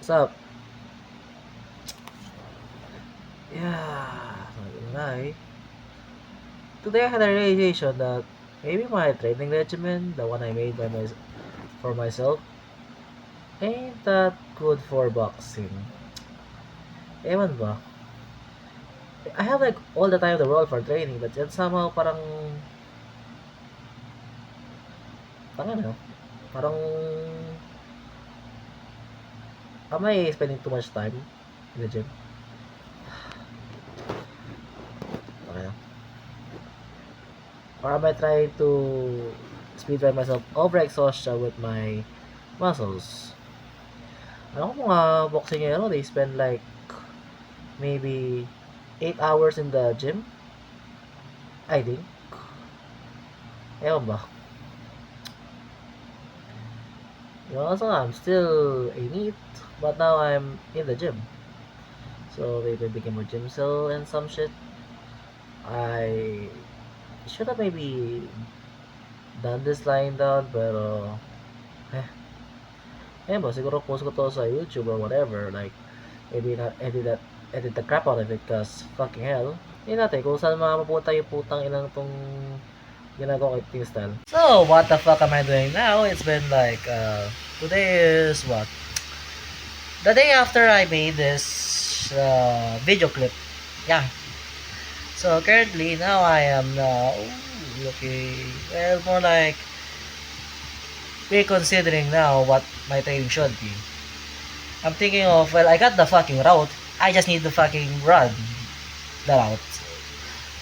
What's up? Yeah, not gonna lie. Today I had a realization that maybe my training regimen, the one I made for myself, ain't that good for boxing. Ewan ba? I have like all the time in the world for training, but yet somehow parang ano, parang am I spending too much time in the gym? Okay. Or am I trying to speed by myself over exhaustion with my muscles? Alam ko mga boksingero, they spend like maybe 8 hours in the gym, I think. Ewan ba? You know, so I'm still a NEET, but now I'm in the gym. So maybe I became a gym cell and some shit. I should have maybe done this lying down, pero eh, ba, siguro post ko to sa YouTube or whatever, like maybe not edit the crap out of it, cause fucking hell. Hindi natin kung saan mapupunta yung putang inang tong ginagawa ko acting style. So, what the fuck am I doing now? It's been like, today is what? The day after I made this video clip. Yeah. So, currently, now I am now, okay, well, more like, reconsidering now what my training should be. I'm thinking of, well, I got the fucking route. I just need to fucking run the route.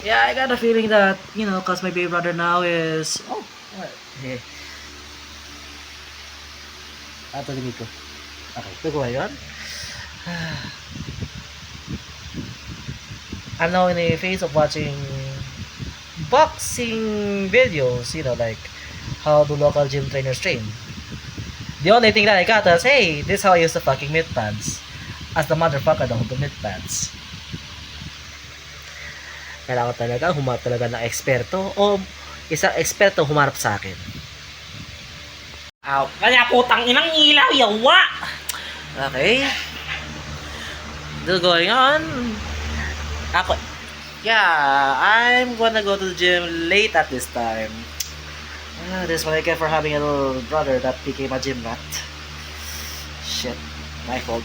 Yeah, I got a feeling that, you know, cause my baby brother now is, oh, what? Yeah. Tuloy ko. Okay, ito ko ngayon. I'm now in the phase of watching boxing videos, you know, like how do local gym trainers train. The only thing that I got is, hey, this is how I use the fucking mid pads. As the motherfucker don't do mid pads. Kailangan talaga humarap talaga ng eksperto o isang eksperto humarap sa akin. Ow. Kaya putang inang ilaw, yawa! Okay. Still going on. Ako, yeah, I'm gonna go to the gym late at this time. This is what I get for having a little brother that became a gym rat. Shit, my fault.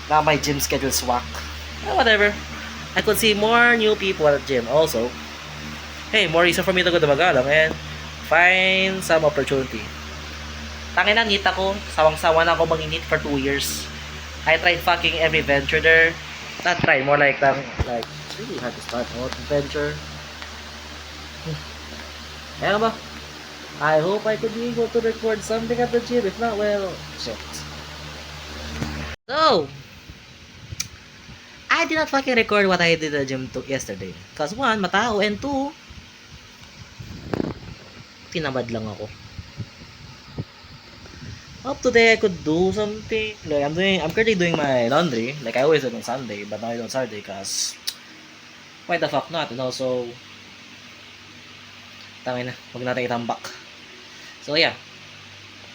Now my gym schedule's whack. Whatever. I could see more new people at the gym also. Hey, more reason for me to go to Magalang and find some opportunity. Tangin na, NEET ako. Sawang-sawa na ako mag-NEET for 2 years. I tried fucking every venture there. Not tried, more like it's really hard to start out venture. Ayan ba? I hope I could be able to record something at the gym. If not, well, shit. So, I did not fucking record what I did at the gym yesterday. Cause one, matao, and two, tinamad lang ako. Hope today I could do something. Like I'm currently doing my laundry. Like I always do on Sunday, but now I do on Saturday cause why the fuck not? And also, tangin na, huwag natin itambak. So yeah,